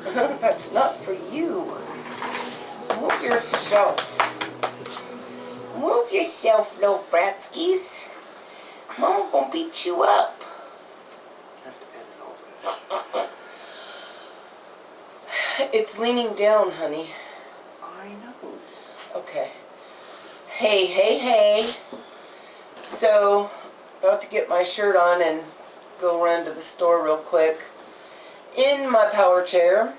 That's not for you. Move yourself. Move yourself, little bratskis. Mama gonna beat you up. I have to bend it over. It's leaning down, honey. I know. Okay. Hey, hey, hey. So, about to get my shirt on and go run to the store real quick. In my power chair.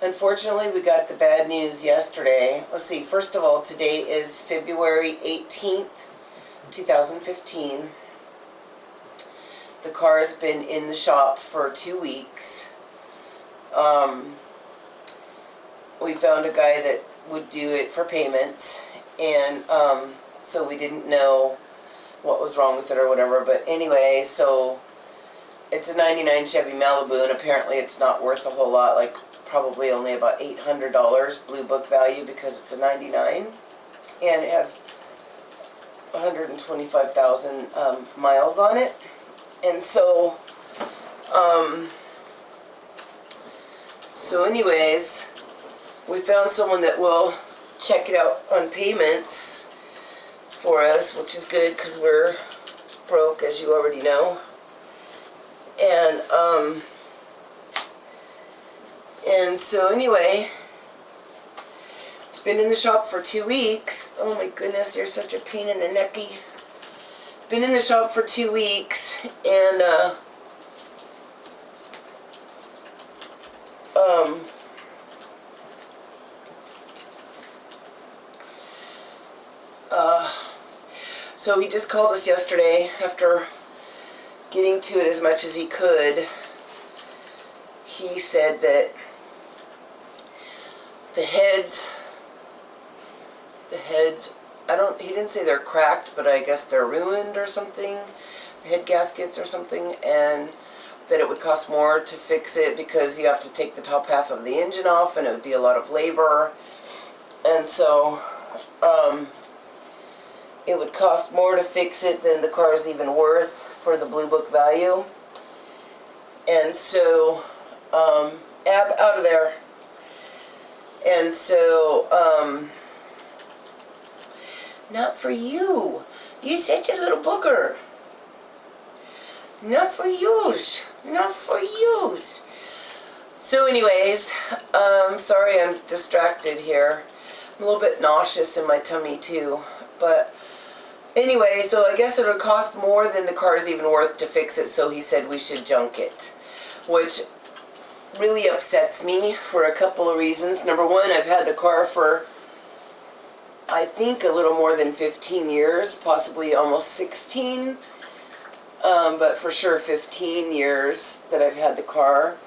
Unfortunately, we got the bad news yesterday. Let's see. First of all, today is February 18th, 2015. The car has been in the shop for 2 weeks. We found a guy that would do it for payments, and so we didn't know what was wrong with it or whatever. But anyway, so it's a 99 Chevy Malibu, and apparently it's not worth a whole lot, like probably only about $800 Blue Book value because it's a 99, and it has 125,000 miles on it. And so anyways, we found someone that will check it out on payments for us, which is good because we're broke, as you already know. And so anyway, it's been in the shop for 2 weeks. Oh my goodness, you're such a pain in the necky. Been in the shop for 2 weeks, and so he just called us yesterday after getting to it as much as he could. He said that the heads, he didn't say they're cracked, but I guess they're ruined or something, head gaskets or something, and that it would cost more to fix it because you have to take the top half of the engine off, and it would be a lot of labor, and so it would cost more to fix it than the car is even worth for the Blue Book value. And so Ab, out of there. And so not for you. You're such a little booger. Not for yous. Not for yous. So anyways, sorry I'm distracted here. I'm a little bit nauseous in my tummy too. But anyway, so I guess it would cost more than the car is even worth to fix it, so he said we should junk it. Which really upsets me for a couple of reasons. Number one, I've had the car for, I think, a little more than 15 years, possibly almost 16. But for sure 15 years that I've had the car.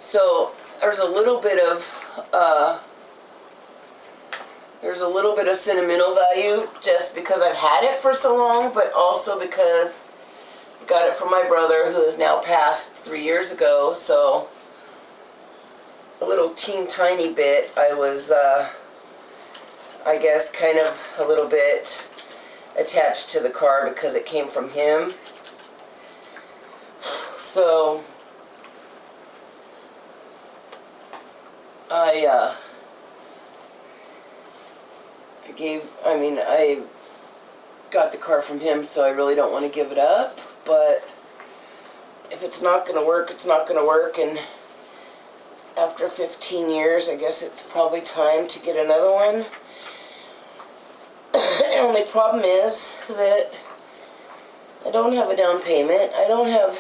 So there's a little bit of sentimental value just because I've had it for so long, but also because I got it from my brother, who is now passed 3 years ago. So a little tiny bit, I was I guess kind of a little bit attached to the car because it came from him. So I got the car from him, so I really don't want to give it up, but if it's not going to work, it's not going to work, and after 15 years, I guess it's probably time to get another one. The only problem is that I don't have a down payment. I don't have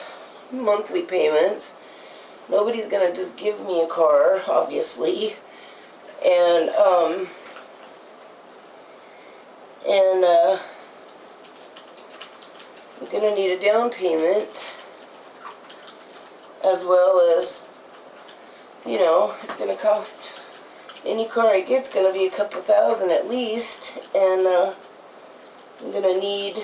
monthly payments. Nobody's going to just give me a car, obviously. And I'm going to need a down payment, as well as, you know, it's going to cost, any car I get's going to be a couple thousand at least, and I'm going to need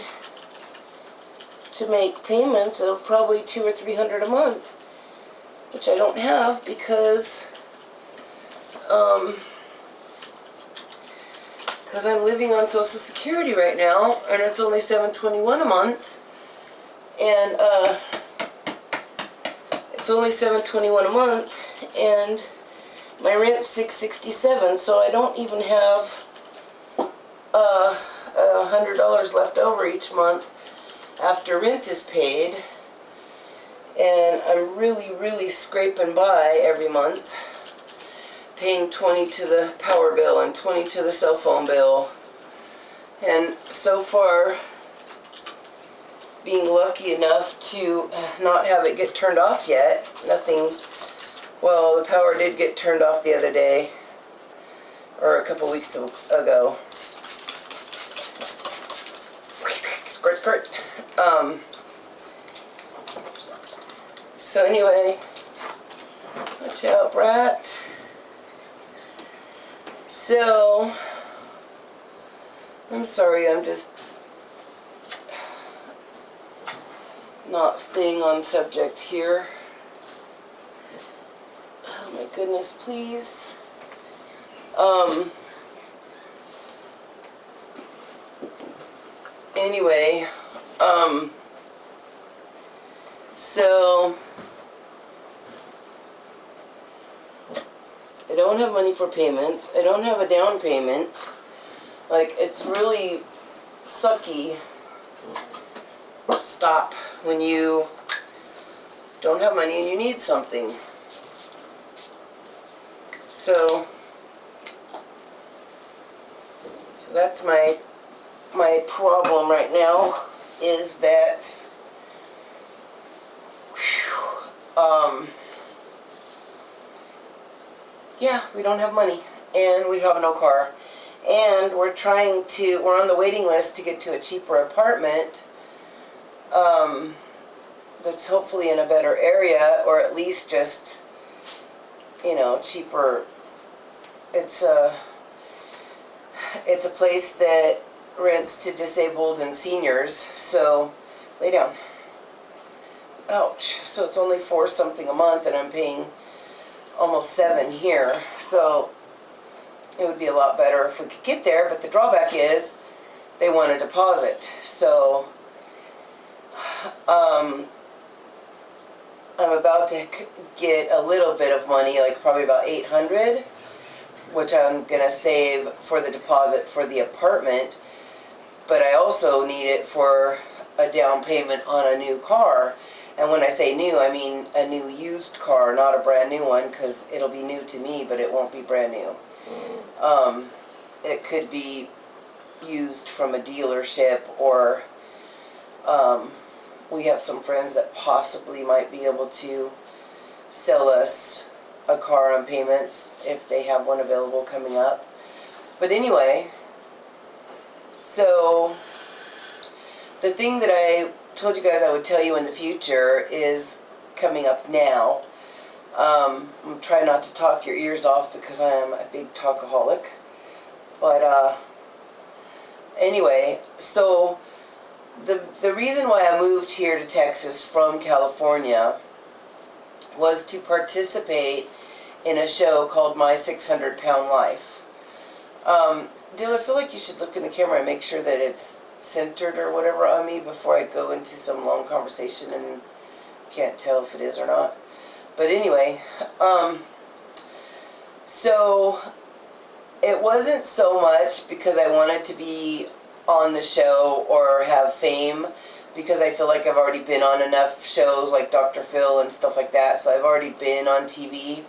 to make payments of probably $200 or $300 a month, which I don't have because I'm living on Social Security right now, and it's only $721 a month, and It's only $7.21 a month, and my rent's $6.67, so I don't even have $100 left over each month after rent is paid, and I'm really scraping by every month, paying $20 to the power bill and $20 to the cell phone bill, and so far being lucky enough to not have it get turned off yet. Nothing. Well, the power did get turned off the other day, or a couple weeks ago. Squirt, squirt. So anyway, watch out, Brat. So, I'm sorry, I'm just not staying on subject here. Oh my goodness, please. Anyway, so I don't have money for payments. I don't have a down payment. Like, it's really sucky. Stop when you don't have money and you need something. So that's my problem right now, is that yeah, we don't have money and we have no car, and we're on the waiting list to get to a cheaper apartment that's hopefully in a better area, or at least just, cheaper. It's a place that rents to disabled and seniors, so lay down. Ouch. So it's only $4 something a month, and I'm paying almost $7 here, so it would be a lot better if we could get there, but the drawback is they want a deposit. So I'm about to get a little bit of money, like probably about $800, which I'm gonna save for the deposit for the apartment, but I also need it for a down payment on a new car. And when I say new, I mean a new used car, not a brand new one, because it'll be new to me, but it won't be brand new. It could be used from a dealership, or we have some friends that possibly might be able to sell us a car on payments if they have one available coming up. But anyway, so the thing that I told you guys I would tell you in the future is coming up now. I'm trying not to talk your ears off because I am a big talkaholic. But anyway, so the reason why I moved here to Texas from California was to participate in a show called My 600-Pound Life. Dill, I feel like you should look in the camera and make sure that it's centered or whatever on me before I go into some long conversation and can't tell if it is or not. But anyway, so it wasn't so much because I wanted to be on the show or have fame, because I feel like I've already been on enough shows like Dr. Phil and stuff like that, so I've already been on TV.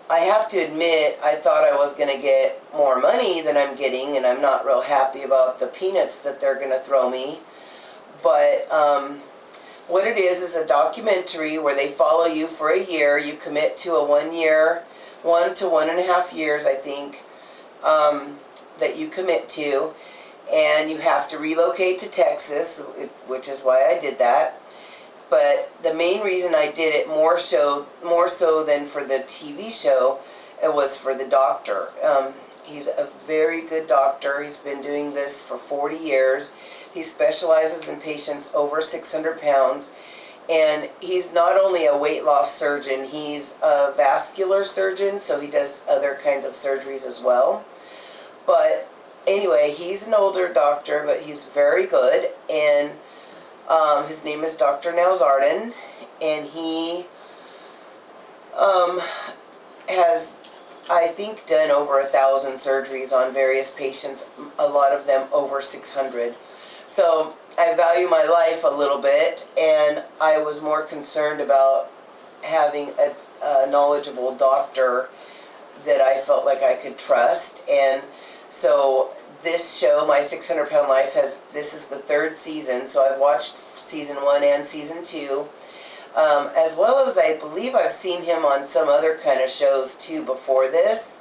I have to admit, I thought I was going to get more money than I'm getting, and I'm not real happy about the peanuts that they're going to throw me. But what it is a documentary where they follow you for a year. You commit to a 1 year, 1 to 1.5 years, I think, that you commit to, and you have to relocate to Texas, which is why I did that. But the main reason I did it more so than for the TV show, it was for the doctor. He's a very good doctor. He's been doing this for 40 years. He specializes in patients over 600 pounds. And he's not only a weight loss surgeon, he's a vascular surgeon, so he does other kinds of surgeries as well. But anyway, he's an older doctor, but he's very good, and his name is Dr. Nelsarden, and he has, I think, done over 1,000 surgeries on various patients, a lot of them over 600. So I value my life a little bit, and I was more concerned about having a knowledgeable doctor that I felt like I could trust. And so this show, My 600 Pound Life, this is the 3rd season, so I've watched season 1 and season 2. As well as I believe I've seen him on some other kind of shows too before this.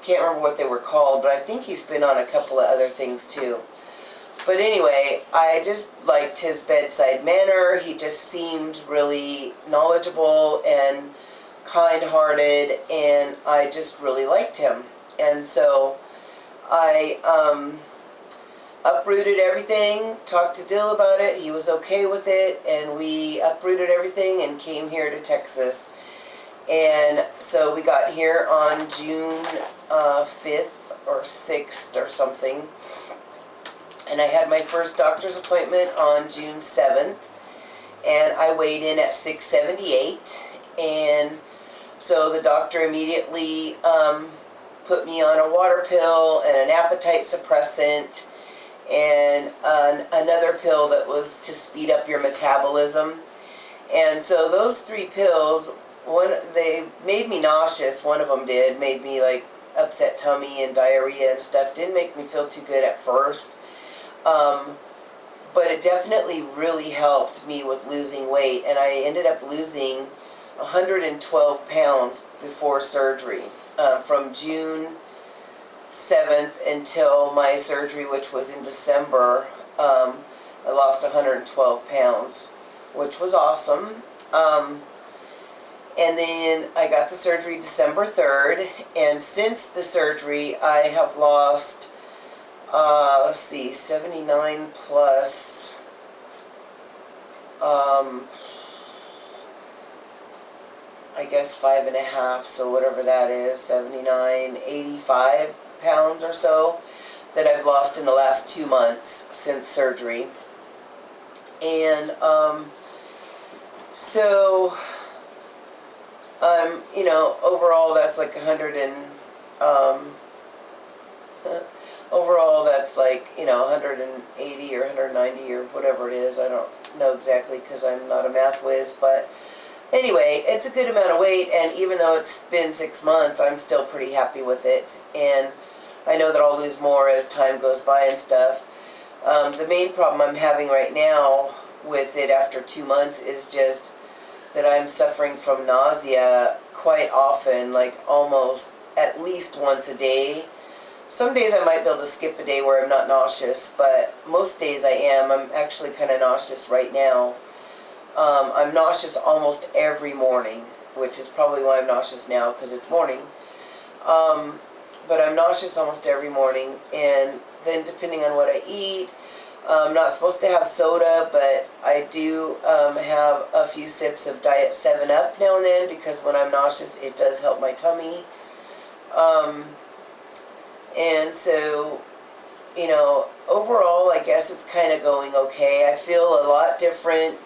Can't remember what they were called, but I think he's been on a couple of other things too. But anyway, I just liked his bedside manner. He just seemed really knowledgeable and kind-hearted, and I just really liked him. And so I uprooted everything, talked to Dill about it, he was okay with it, and we uprooted everything and came here to Texas. And so we got here on June 5th or 6th or something, and I had my first doctor's appointment on June 7th, and I weighed in at 678, and so the doctor immediately put me on a water pill and an appetite suppressant and another pill that was to speed up your metabolism. And so those 3 pills, they made me nauseous. One of them made me like upset tummy and diarrhea and stuff. Didn't make me feel too good at first, but it definitely really helped me with losing weight, and I ended up losing 112 pounds before surgery, from June 7th until my surgery, which was in December. I lost 112 pounds, which was awesome. And then I got the surgery December 3rd, and since the surgery I have lost, let's see, 79 plus, I guess 5.5, so whatever that is, 79, 85 pounds or so that I've lost in the last 2 months since surgery. And so you know, overall that's like 100 and overall that's like, you know, 180 or 190 or whatever it is. I don't know exactly because I'm not a math whiz, but anyway, it's a good amount of weight, and even though it's been 6 months, I'm still pretty happy with it, and I know that I'll lose more as time goes by and stuff. The main problem I'm having right now with it after 2 months is just that I'm suffering from nausea quite often, like almost at least once a day. Some days I might be able to skip a day where I'm not nauseous, but most days I am. I'm actually kind of nauseous right now. I'm nauseous almost every morning, which is probably why I'm nauseous now, because it's morning. But I'm nauseous almost every morning, and then depending on what I eat, I'm not supposed to have soda, but I do have a few sips of Diet 7-Up now and then, because when I'm nauseous, it does help my tummy. And so, you know, overall, I guess it's kind of going okay. I feel a lot different.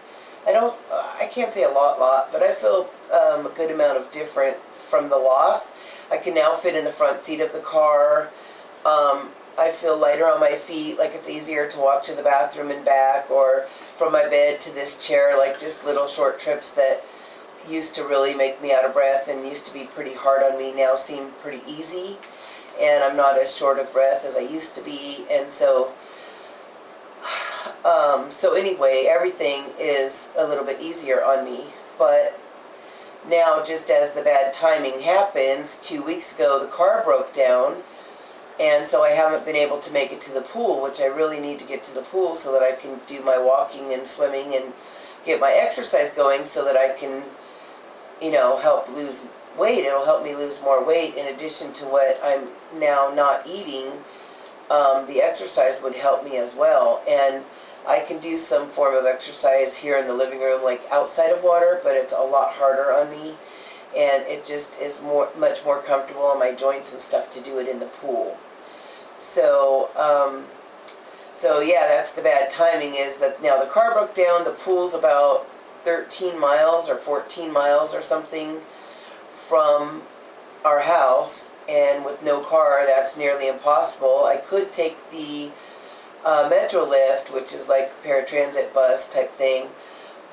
I can't say a lot, but I feel a good amount of difference from the loss. I can now fit in the front seat of the car. I feel lighter on my feet, like it's easier to walk to the bathroom and back, or from my bed to this chair, like just little short trips that used to really make me out of breath and used to be pretty hard on me now seem pretty easy, and I'm not as short of breath as I used to be. And so so anyway, everything is a little bit easier on me. But now, just as the bad timing happens, 2 weeks ago the car broke down, and so I haven't been able to make it to the pool, which I really need to get to the pool so that I can do my walking and swimming and get my exercise going, so that I can, you know, help lose weight. It'll help me lose more weight in addition to what I'm now not eating. The exercise would help me as well, and I can do some form of exercise here in the living room, like outside of water, but it's a lot harder on me, and it just is much more comfortable on my joints and stuff to do it in the pool. So, so yeah, that's the bad timing, is that now the car broke down, the pool's about 13 miles or 14 miles or something from our house, and with no car, that's nearly impossible. I could take the Metro lift, which is like a paratransit bus type thing,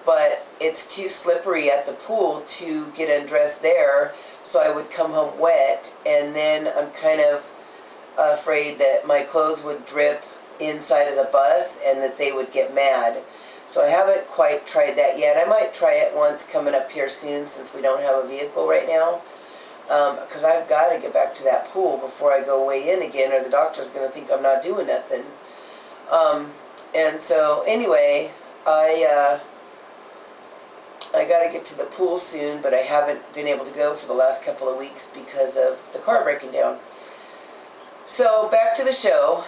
but it's too slippery at the pool to get undressed there, so I would come home wet, and then I'm kind of afraid that my clothes would drip inside of the bus and that they would get mad. So I haven't quite tried that yet. I might try it once coming up here soon, since we don't have a vehicle right now, because I've got to get back to that pool before I go weigh in again, or the doctor's going to think I'm not doing nothing. And so anyway, I got to get to the pool soon, but I haven't been able to go for the last couple of weeks because of the car breaking down. So back to the show.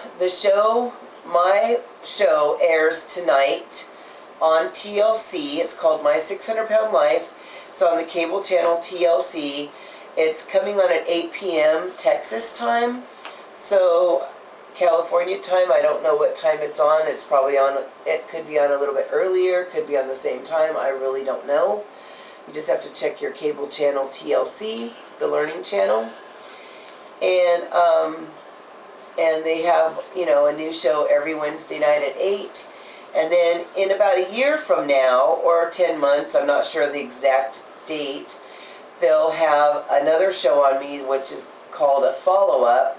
My show airs tonight on TLC. It's called My 600 Pound Life. It's on the cable channel TLC. It's coming on at 8 p.m. Texas time. So California time, I don't know what time it's on. It's probably on, it could be on a little bit earlier, could be on the same time. I really don't know. You just have to check your cable channel TLC, the learning channel. And they have, a new show every Wednesday night at 8. And then in about a year from now, or 10 months, I'm not sure the exact date, they'll have another show on me, which is called a follow-up.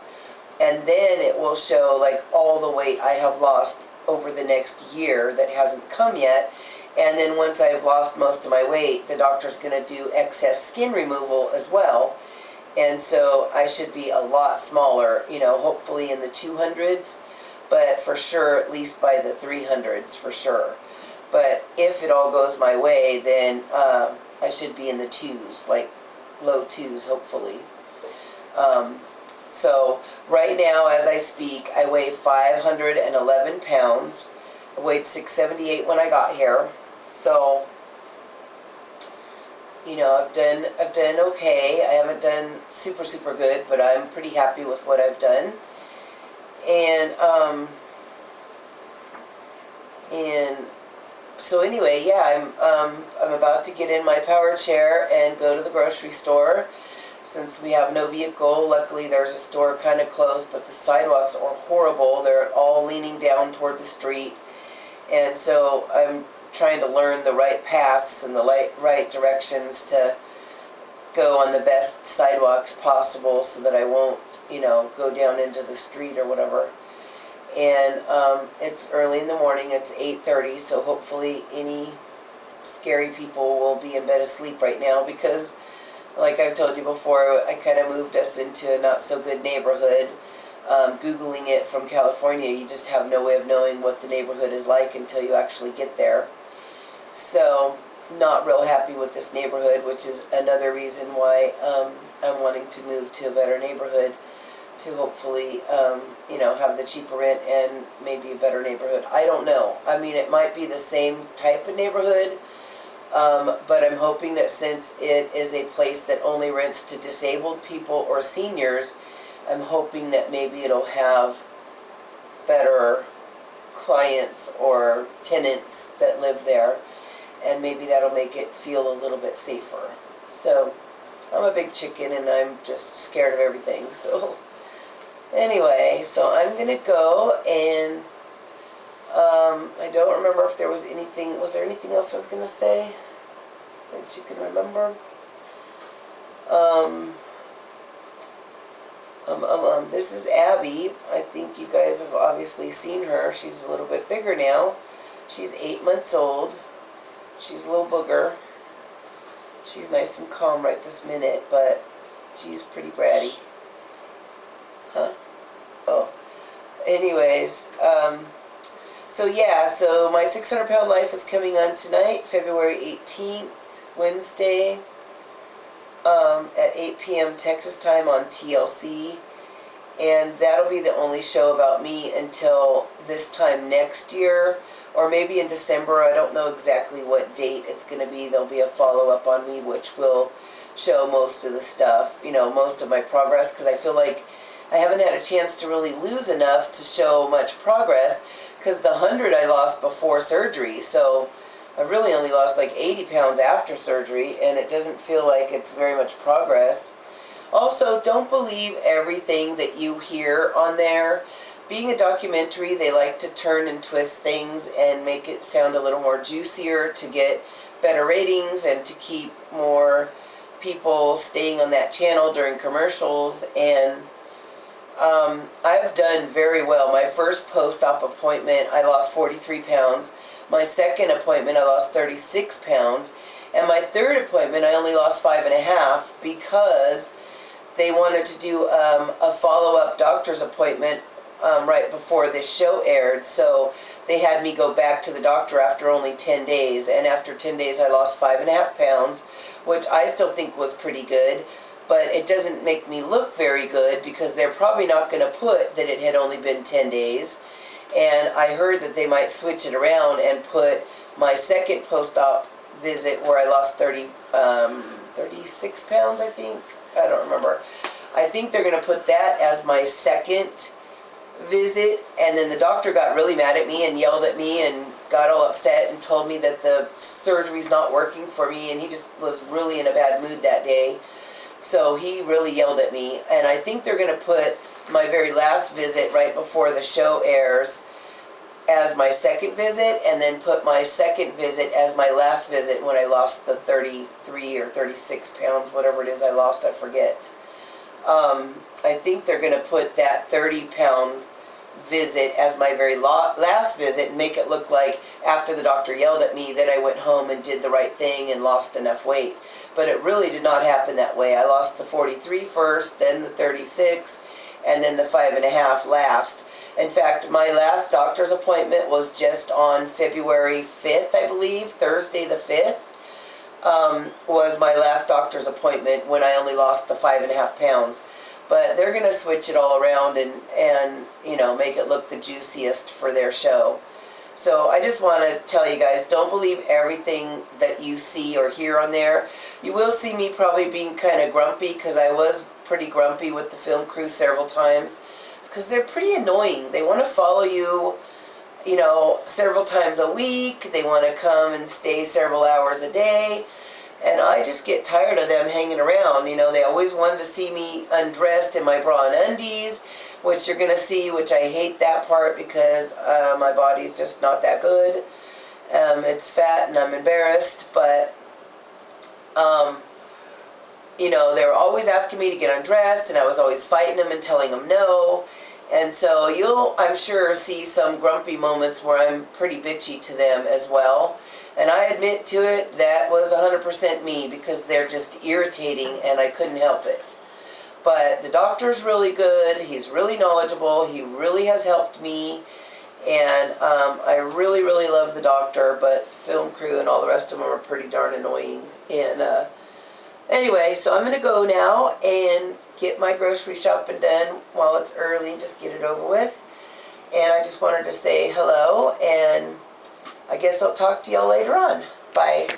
And then it will show like all the weight I have lost over the next year that hasn't come yet. And then once I've lost most of my weight, the doctor's going to do excess skin removal as well. And so I should be a lot smaller, hopefully in the 200s, but for sure at least by the 300s for sure. But if it all goes my way, then I should be in the 2s, like low 2s hopefully. So right now as I speak, I weigh 511 pounds. I weighed 678 when I got here. So I've done okay. I haven't done super good, but I'm pretty happy with what I've done. And so anyway, yeah, I'm about to get in my power chair and go to the grocery store. Since we have no vehicle, luckily there's a store kind of close, but the sidewalks are horrible. They're all leaning down toward the street, and so I'm trying to learn the right paths and the right directions to go on the best sidewalks possible so that I won't, go down into the street or whatever. And it's early in the morning. It's 8:30, so hopefully any scary people will be in bed asleep right now, because like I've told you before, I kind of moved us into a not so good neighborhood. Googling it from California, you just have no way of knowing what the neighborhood is like until you actually get there. So, not real happy with this neighborhood, which is another reason why I'm wanting to move to a better neighborhood to hopefully, have the cheaper rent and maybe a better neighborhood. I don't know. I mean, it might be the same type of neighborhood, but I'm hoping that since it is a place that only rents to disabled people or seniors, I'm hoping that maybe it'll have better clients or tenants that live there, and maybe that'll make it feel a little bit safer. So I'm a big chicken and I'm just scared of everything. So anyway, so I'm gonna go, and I don't remember if there was anything else I was gonna say that you can remember? This is Abby. I think you guys have obviously seen her. She's a little bit bigger now. She's 8 months old. She's a little booger. She's nice and calm right this minute, but she's pretty bratty. Huh? Oh. Anyways, so yeah, so my 600 Pound Life is coming on tonight, February 18th, Wednesday, at 8 p.m. Texas time on TLC. And that'll be the only show about me until this time next year, or maybe in December. I don't know exactly what date it's going to be. There'll be a follow-up on me, which will show most of the stuff, most of my progress, because I feel like I haven't had a chance to really lose enough to show much progress, because the 100 I lost before surgery. So I've really only lost like 80 pounds after surgery, and it doesn't feel like it's very much progress. Also, don't believe everything that you hear on there. Being a documentary, they like to turn and twist things and make it sound a little more juicier to get better ratings and to keep more people staying on that channel during commercials. And I've done very well. My first post-op appointment, I lost 43 pounds. My second appointment, I lost 36 pounds. And my third appointment, I only lost 5.5 because they wanted to do a follow-up doctor's appointment right before this show aired. So they had me go back to the doctor after only 10 days. And after 10 days, I lost 5.5 pounds, which I still think was pretty good. But it doesn't make me look very good because they're probably not going to put that it had only been 10 days. And I heard that they might switch it around and put my second post-op visit where I lost 36 pounds, I think. I don't remember. I think they're going to put that as my second visit. And then the doctor got really mad at me and yelled at me and got all upset and told me that the surgery's not working for me. And he just was really in a bad mood that day. So he really yelled at me, and I think they're going to put my very last visit right before the show airs as my second visit, and then put my second visit as my last visit when I lost the 33 or 36 pounds, whatever it is I lost, I forget. I think they're going to put that 30-pound visit as my very last visit and make it look like after the doctor yelled at me that I went home and did the right thing and lost enough weight. But it really did not happen that way. I lost the 43 first, then the 36, and then the 5.5 last. In fact, my last doctor's appointment was just on February 5th, I believe, Thursday the 5th, was my last doctor's appointment when I only lost the 5.5 pounds. But they're going to switch it all around and you know, make it look the juiciest for their show. So I just want to tell you guys, don't believe everything that you see or hear on there. You will see me probably being kind of grumpy because I was pretty grumpy with the film crew several times because they're pretty annoying. They want to follow you, you know, several times a week. They want to come and stay several hours a day. And I just get tired of them hanging around. You know, they always wanted to see me undressed in my bra and undies, which you're going to see, which I hate that part because my body's just not that good. It's fat and I'm embarrassed, but, you know, they were always asking me to get undressed, and I was always fighting them and telling them no. And so you'll, I'm sure, see some grumpy moments where I'm pretty bitchy to them as well. And I admit to it, that was 100% me because they're just irritating and I couldn't help it. But the doctor's really good. He's really knowledgeable. He really has helped me. And I really, really love the doctor, but the film crew and all the rest of them are pretty darn annoying. And anyway, so I'm going to go now and get my grocery shopping done while it's early, just get it over with. And I just wanted to say hello, and I guess I'll talk to y'all later on. Bye.